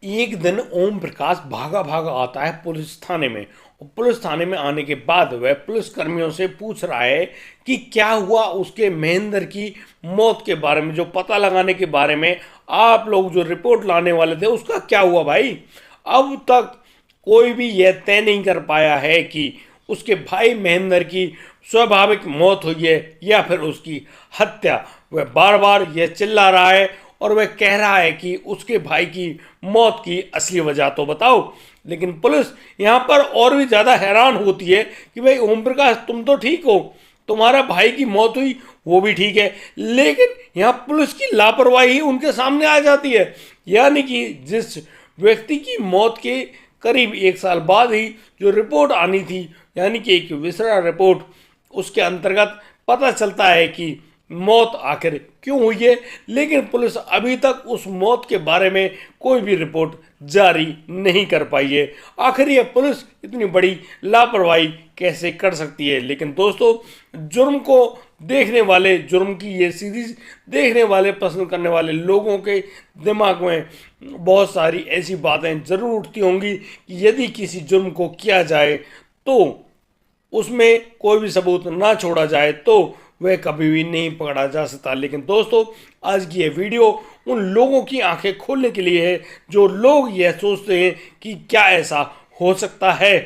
एक दिन ओम प्रकाश भागा भागा आता है पुलिस थाने में। और पुलिस थाने में आने के बाद वह पुलिस कर्मियों से पूछ रहा है कि क्या हुआ उसके महेंद्र की मौत के बारे में, जो पता लगाने के बारे में आप लोग जो रिपोर्ट लाने वाले थे उसका क्या हुआ भाई। अब तक कोई भी यह तय नहीं कर पाया है कि उसके भाई महेंद्र की स्वाभाविक मौत हुई है या फिर उसकी हत्या। वह बार बार यह चिल्ला रहा है और वह कह रहा है कि उसके भाई की मौत की असली वजह तो बताओ। लेकिन पुलिस यहाँ पर और भी ज़्यादा हैरान होती है कि भाई ओम प्रकाश तुम तो ठीक हो, तुम्हारा भाई की मौत हुई वो भी ठीक है, लेकिन यहाँ पुलिस की लापरवाही उनके सामने आ जाती है। यानी कि जिस व्यक्ति की मौत के करीब 1 साल बाद ही जो रिपोर्ट आनी थी, यानी कि एक विसरा रिपोर्ट, उसके अंतर्गत पता चलता है कि मौत आखिर क्यों हुई है, लेकिन पुलिस अभी तक उस मौत के बारे में कोई भी रिपोर्ट जारी नहीं कर पाई है। आखिर ये पुलिस इतनी बड़ी लापरवाही कैसे कर सकती है। लेकिन दोस्तों, जुर्म को देखने वाले, जुर्म की ये सीरीज देखने वाले, पसंद करने वाले लोगों के दिमाग में बहुत सारी ऐसी बातें ज़रूर उठती होंगी कि यदि किसी जुर्म को किया जाए तो उसमें कोई भी सबूत ना छोड़ा जाए तो वह कभी भी नहीं पकड़ा जा सकता। लेकिन दोस्तों, आज की ये वीडियो उन लोगों की आंखें खोलने के लिए है जो लोग यह सोचते हैं कि क्या ऐसा हो सकता है,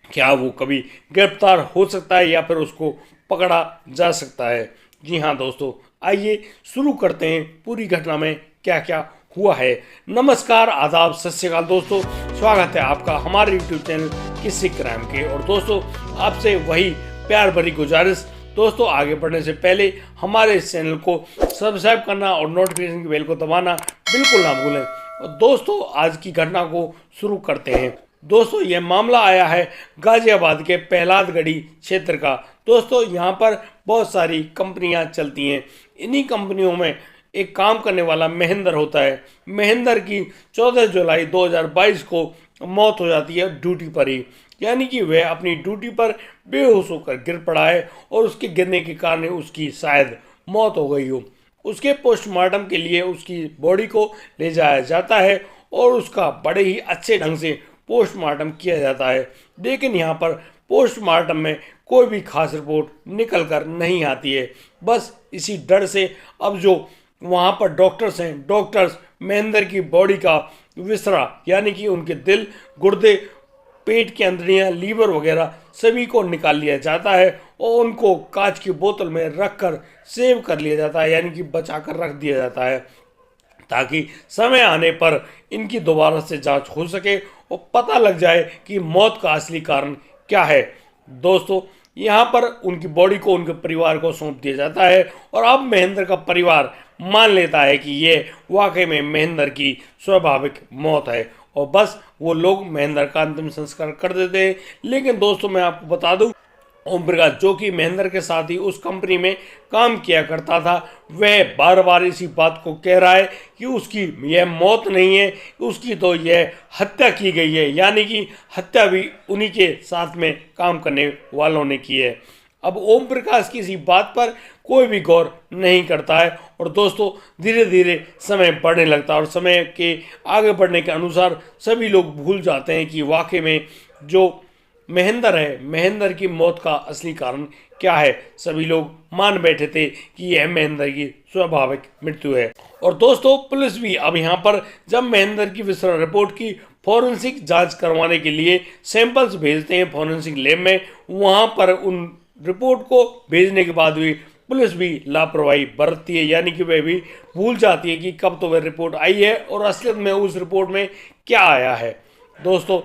क्या वो कभी गिरफ्तार हो सकता है या फिर उसको पकड़ा जा सकता है। जी हाँ दोस्तों, आइए शुरू करते हैं पूरी घटना में क्या क्या हुआ है। नमस्कार, आदाब, सत श्री अकाल दोस्तों, स्वागत है आपका हमारे यूट्यूब चैनल किसी क्राइम के। और दोस्तों, आपसे वही प्यार भरी गुजारिश, दोस्तों आगे बढ़ने से पहले हमारे इस चैनल को सब्सक्राइब करना और नोटिफिकेशन की बेल को दबाना बिल्कुल ना भूलें। और दोस्तों, आज की घटना को शुरू करते हैं। दोस्तों, यह मामला आया है गाजियाबाद के पहलादगढ़ी क्षेत्र का। दोस्तों, यहाँ पर बहुत सारी कंपनियाँ चलती हैं। इन्हीं कंपनियों में एक काम करने वाला महेंद्र होता है। महेंद्र की 14 जुलाई 2022 को मौत हो जाती है ड्यूटी पर ही। यानी कि वह अपनी ड्यूटी पर बेहोश होकर गिर पड़ा है और उसके गिरने के कारण उसकी शायद मौत हो गई हो। उसके पोस्टमार्टम के लिए उसकी बॉडी को ले जाया जाता है और उसका बड़े ही अच्छे ढंग से पोस्टमार्टम किया जाता है। लेकिन यहाँ पर पोस्टमार्टम में कोई भी खास रिपोर्ट निकल कर नहीं आती है। बस इसी डर से अब जो वहाँ पर डॉक्टर्स हैं, डॉक्टर्स महेंद्र की बॉडी का विसरा, यानी कि उनके दिल, गुर्दे, पेट की अंदरियाँ, लीवर वगैरह सभी को निकाल लिया जाता है और उनको कांच की बोतल में रख कर सेव कर लिया जाता है, यानी कि बचा कर रख दिया जाता है, ताकि समय आने पर इनकी दोबारा से जांच हो सके और पता लग जाए कि मौत का असली कारण क्या है। दोस्तों, यहाँ पर उनकी बॉडी को उनके परिवार को सौंप दिया जाता है और अब महेंद्र का परिवार मान लेता है कि ये वाकई में महेंद्र की स्वाभाविक मौत है और बस वो लोग महेंद्र का अंतिम संस्कार कर देते हैं। लेकिन दोस्तों, मैं आपको बता दूं, ओम प्रकाश जो कि महेंद्र के साथ ही उस कंपनी में काम किया करता था, वह बार बार इसी बात को कह रहा है कि उसकी यह मौत नहीं है, उसकी तो यह हत्या की गई है। यानी कि हत्या भी उन्हीं के साथ में काम करने वालों ने की है। अब ओम प्रकाश की इसी बात पर कोई भी गौर नहीं करता है और दोस्तों, धीरे धीरे समय बढ़ने लगता है और समय के आगे बढ़ने के अनुसार सभी लोग भूल जाते हैं कि वाकई में जो महेंद्र है, महेंद्र की मौत का असली कारण क्या है। सभी लोग मान बैठे थे कि यह महेंद्र की स्वाभाविक मृत्यु है। और दोस्तों, पुलिस भी अब यहाँ पर जब महेंद्र की विसरा रिपोर्ट की फॉरेंसिक जांच करवाने के लिए सैंपल्स भेजते हैं फॉरेंसिक लैब में, वहाँ पर उन रिपोर्ट को भेजने के बाद भी पुलिस भी लापरवाही बरतती है। यानी कि वह भी भूल जाती है कि कब तो वह रिपोर्ट आई है और असलियत में उस रिपोर्ट में क्या आया है। दोस्तों,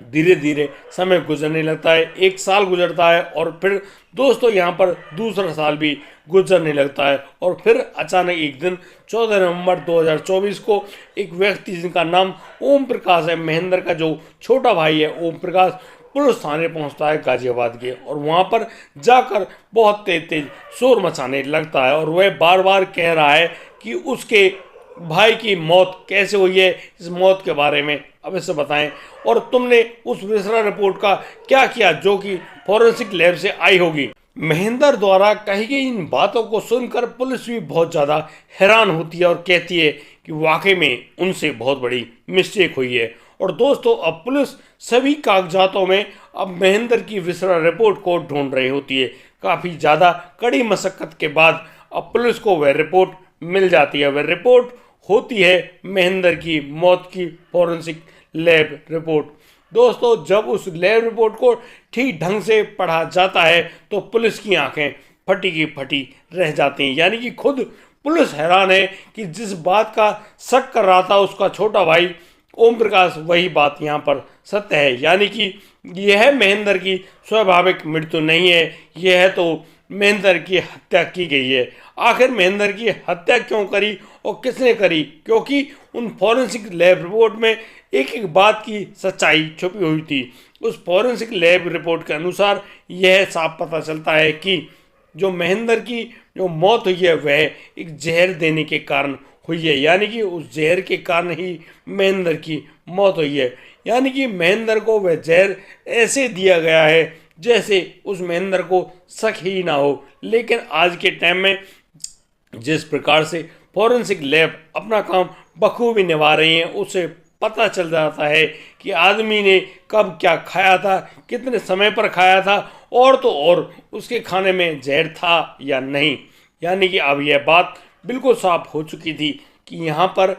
धीरे धीरे समय गुजरने लगता है, 1 साल गुजरता है और फिर दोस्तों यहाँ पर दूसरा साल भी गुजरने लगता है और फिर अचानक एक दिन 14 नवंबर 2024 को एक व्यक्ति जिनका नाम ओम प्रकाश है, महेंद्र का जो छोटा भाई है ओम प्रकाश, पुलिस थाने पहुंचता है गाजियाबाद के और वहां पर जाकर बहुत तेज तेज शोर मचाने लगता है और वह बार बार कह रहा है कि उसके भाई की मौत कैसे हुई है, इस मौत के बारे में अवश्य बताएं और तुमने उस विसरा रिपोर्ट का क्या किया जो कि फॉरेंसिक लैब से आई होगी। महेंद्र द्वारा कही गई इन बातों को सुनकर पुलिस भी बहुत ज़्यादा हैरान होती है और कहती है कि वाकई में उनसे बहुत बड़ी मिस्टेक हुई है। और दोस्तों अब पुलिस सभी कागजातों में अब महेंद्र की विसरा रिपोर्ट को ढूंढ रही होती है। काफ़ी ज़्यादा कड़ी मशक्कत के बाद अब पुलिस को वह रिपोर्ट मिल जाती है। वह रिपोर्ट होती है महेंद्र की मौत की फॉरेंसिक लैब रिपोर्ट। दोस्तों जब उस लैब रिपोर्ट को ठीक ढंग से पढ़ा जाता है तो पुलिस की आंखें फटी की फटी रह जाती हैं। यानी कि खुद पुलिस हैरान है कि जिस बात का शक कर रहा था उसका छोटा भाई ओम प्रकाश, वही बात यहाँ पर सत्य है। यानी कि यह महेंद्र की स्वाभाविक मृत्यु नहीं है, यह तो महेंद्र की हत्या की गई है। आखिर महेंद्र की हत्या क्यों करी और किसने करी? क्योंकि उन फॉरेंसिक लैब रिपोर्ट में एक एक बात की सच्चाई छुपी हुई थी। उस फॉरेंसिक लैब रिपोर्ट के अनुसार यह साफ पता चलता है कि जो महेंद्र की जो मौत हुई है वह एक जहर देने के कारण हुई है। यानी कि उस जहर के कारण ही महेंद्र की मौत हुई है। यानी कि महेंद्र को वह जहर ऐसे दिया गया है जैसे उस महेंद्र को शक ही ना हो। लेकिन आज के टाइम में जिस प्रकार से फॉरेंसिक लैब अपना काम बखूबी निभा रही हैं, उससे पता चल जाता है कि आदमी ने कब क्या खाया था, कितने समय पर खाया था, और तो और उसके खाने में जहर था या नहीं। यानी कि अब यह बात बिल्कुल साफ हो चुकी थी कि यहाँ पर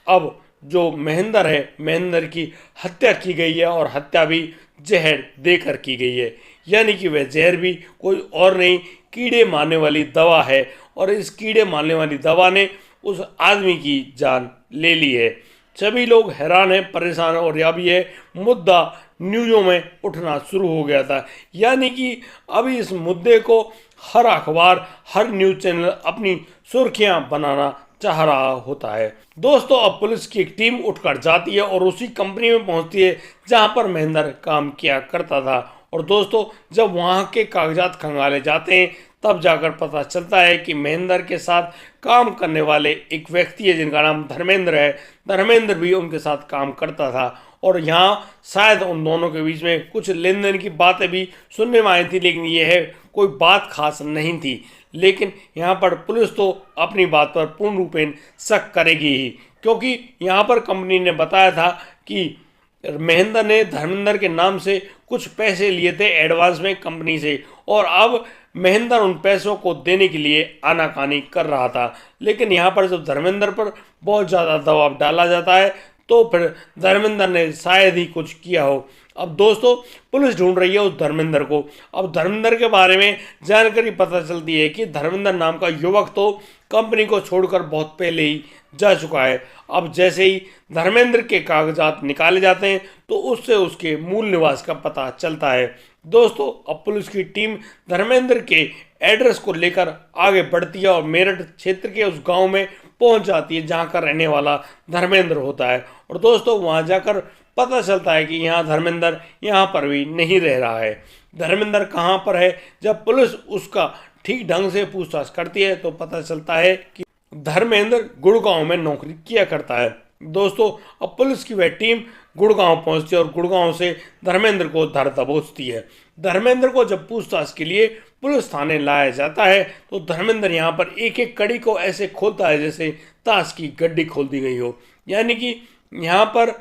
अब जो महेंद्र है, महेंद्र की हत्या की गई है और हत्या भी जहर देकर की गई है। यानी कि वह जहर भी कोई और नहीं, कीड़े मारने वाली दवा है, और इस कीड़े मारने वाली दवा ने उस आदमी की जान ले ली है। सभी लोग हैरान हैं, परेशान हैं, और अब यह मुद्दा न्यूज़ों में उठना शुरू हो गया था। यानी कि अभी इस मुद्दे को हर अखबार, हर न्यूज़ चैनल अपनी सुर्खियां बनाना चाह रहा होता है। दोस्तों अब पुलिस की एक टीम उठकर जाती है और उसी कंपनी में पहुंचती है जहां पर महेंद्र काम किया करता था। और दोस्तों जब वहां के कागजात खंगाले जाते हैं तब जाकर पता चलता है कि महेंद्र के साथ काम करने वाले एक व्यक्ति है जिनका नाम धर्मेंद्र है। धर्मेंद्र भी उनके साथ काम करता था और यहाँ शायद उन दोनों के बीच में कुछ लेन देन की बातें भी सुनने में आई थी, लेकिन यह कोई बात खास नहीं थी। लेकिन यहाँ पर पुलिस तो अपनी बात पर पूर्ण रूपेण शक करेगी ही, क्योंकि यहाँ पर कंपनी ने बताया था कि महेंद्र ने धर्मेंद्र के नाम से कुछ पैसे लिए थे एडवांस में कंपनी से, और अब महेंद्र उन पैसों को देने के लिए आनाकानी कर रहा था। लेकिन यहाँ पर जब धर्मेंद्र पर बहुत ज़्यादा दबाव डाला जाता है तो फिर धर्मेंद्र ने शायद ही कुछ किया हो। अब दोस्तों पुलिस ढूंढ रही है उस धर्मेंद्र को। अब धर्मेंद्र के बारे में जानकारी पता चलती है कि धर्मेंद्र नाम का युवक तो कंपनी को छोड़कर बहुत पहले ही जा चुका है। अब जैसे ही धर्मेंद्र के कागजात निकाले जाते हैं तो उससे उसके मूल निवास का पता चलता है। दोस्तों अब पुलिस की टीम धर्मेंद्र के एड्रेस को लेकर आगे बढ़ती है और मेरठ क्षेत्र के उस गांव में पहुंच जाती है जहां का रहने वाला धर्मेंद्र होता है। और दोस्तों वहां जाकर पता चलता है कि यहाँ धर्मेंद्र यहाँ पर भी नहीं रह रहा है। धर्मेंद्र कहाँ पर है? जब पुलिस उसका ठीक ढंग से पूछताछ करती है तो पता चलता है कि धर्मेंद्र गुड़गांव में नौकरी किया करता है। दोस्तों अब पुलिस की वह टीम गुड़गांव पहुंचती है और गुड़गांव से धर्मेंद्र को धर दबोचती है। धर्मेंद्र को जब पूछताछ के लिए पुलिस थाने लाया जाता है तो धर्मेंद्र यहाँ पर एक एक कड़ी को ऐसे खोलता है जैसे ताश की गड्डी खोल दी गई हो। यानी कि यहाँ पर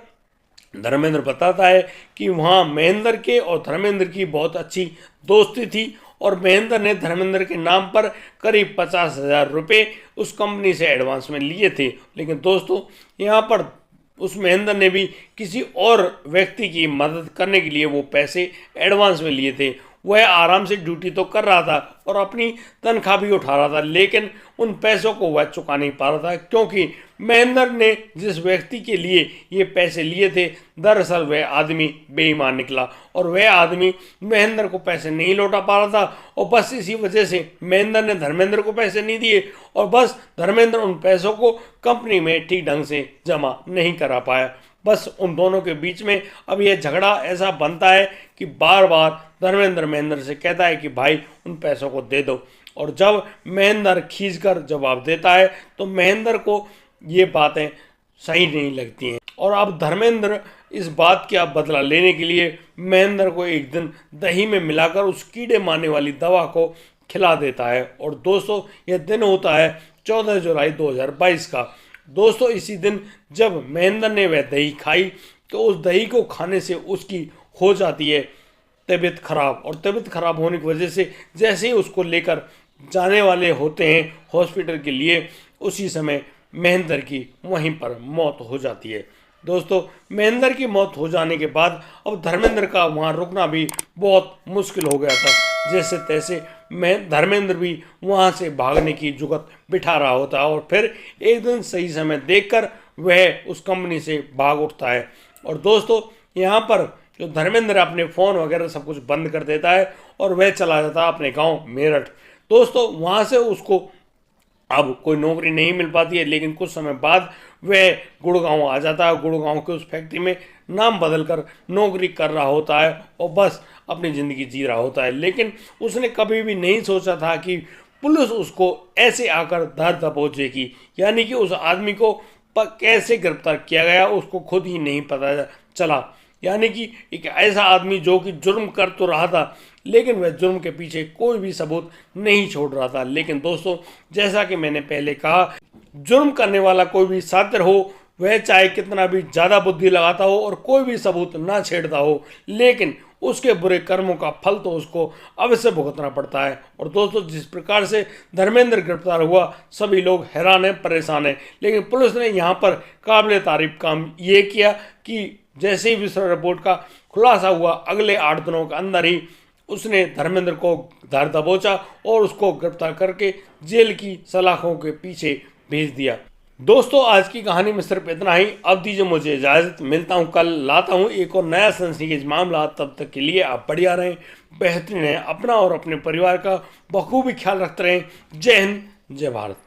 धर्मेंद्र बताता है कि वहाँ महेंद्र के और धर्मेंद्र की बहुत अच्छी दोस्ती थी और महेंद्र ने धर्मेंद्र के नाम पर करीब 50,000 रुपये उस कंपनी से एडवांस में लिए थे। लेकिन दोस्तों यहाँ पर उस महेंद्र ने भी किसी और व्यक्ति की मदद करने के लिए वो पैसे एडवांस में लिए थे। वह आराम से ड्यूटी तो कर रहा था और अपनी तनख्वाह भी उठा रहा था, लेकिन उन पैसों को वह चुका नहीं पा रहा था, क्योंकि महेंद्र ने जिस व्यक्ति के लिए ये पैसे लिए थे दरअसल वह आदमी बेईमान निकला और वह आदमी महेंद्र को पैसे नहीं लौटा पा रहा था। और बस इसी वजह से महेंद्र ने धर्मेंद्र को पैसे नहीं दिए और बस धर्मेंद्र उन पैसों को कंपनी में ठीक ढंग से जमा नहीं करा पाया। बस उन दोनों के बीच में अब यह झगड़ा ऐसा बनता है कि बार बार धर्मेंद्र महेंद्र से कहता है कि भाई उन पैसों को दे दो, और जब महेंद्र खींचकर जवाब देता है तो महेंद्र को ये बातें सही नहीं लगती हैं और अब धर्मेंद्र इस बात का बदला लेने के लिए महेंद्र को एक दिन दही में मिलाकर उस कीड़े मारने वाली दवा को खिला देता है। और दोस्तों यह दिन होता है 14 जुलाई 2022 का, दोस्तों इसी दिन जब महेंद्र ने वह दही खाई तो उस दही को खाने से उसकी हो जाती है तबीयत खराब, और तबीयत खराब होने की वजह से जैसे ही उसको लेकर जाने वाले होते हैं हॉस्पिटल के लिए, उसी समय महेंद्र की वहीं पर मौत हो जाती है। दोस्तों महेंद्र की मौत हो जाने के बाद अब धर्मेंद्र का वहाँ रुकना भी बहुत मुश्किल हो गया था। जैसे तैसे मैं धर्मेंद्र भी वहाँ से भागने की जुगत बिठा रहा होता है, और फिर एक दिन सही समय देखकर वह उस कंपनी से भाग उठता है। और दोस्तों यहाँ पर जो धर्मेंद्र अपने फ़ोन वगैरह सब कुछ बंद कर देता है और वह चला जाता है अपने गांव मेरठ। दोस्तों वहाँ से उसको अब कोई नौकरी नहीं मिल पाती है, लेकिन कुछ समय बाद वह गुड़गांव आ जाता है। गुड़गांव के उस फैक्ट्री में नाम बदलकर नौकरी कर रहा होता है और बस अपनी ज़िंदगी जी रहा होता है। लेकिन उसने कभी भी नहीं सोचा था कि पुलिस उसको ऐसे आकर धर दबोचेगी, यानी कि उस आदमी को कैसे गिरफ्तार किया गया उसको खुद ही नहीं पता चला। यानी कि एक ऐसा आदमी जो कि जुर्म कर तो रहा था, लेकिन वह जुर्म के पीछे कोई भी सबूत नहीं छोड़ रहा था। लेकिन दोस्तों जैसा कि मैंने पहले कहा, जुर्म करने वाला कोई भी सातिर हो, वह चाहे कितना भी ज़्यादा बुद्धि लगाता हो और कोई भी सबूत ना छेड़ता हो, लेकिन उसके बुरे कर्मों का फल तो उसको अवश्य भुगतना पड़ता है। और दोस्तों जिस प्रकार से धर्मेंद्र गिरफ्तार हुआ, सभी लोग हैरान हैं, परेशान हैं। लेकिन पुलिस ने यहाँ पर काबिल तारीफ काम ये किया कि जैसे ही विस्फोट रिपोर्ट का खुलासा हुआ, अगले 8 दिनों के अंदर ही उसने धर्मेंद्र को धर दबोचा और उसको गिरफ्तार करके जेल की सलाखों के पीछे भेज दिया। दोस्तों आज की कहानी में सिर्फ इतना ही। अब दीजिए मुझे इजाज़त, मिलता हूँ कल, लाता हूँ एक और नया सनसनीखेज मामला। तब तक के लिए आप बढ़िया रहें, बेहतरीन रहें, अपना और अपने परिवार का बखूबी ख्याल रखते रहें। जय हिंद, जय भारत।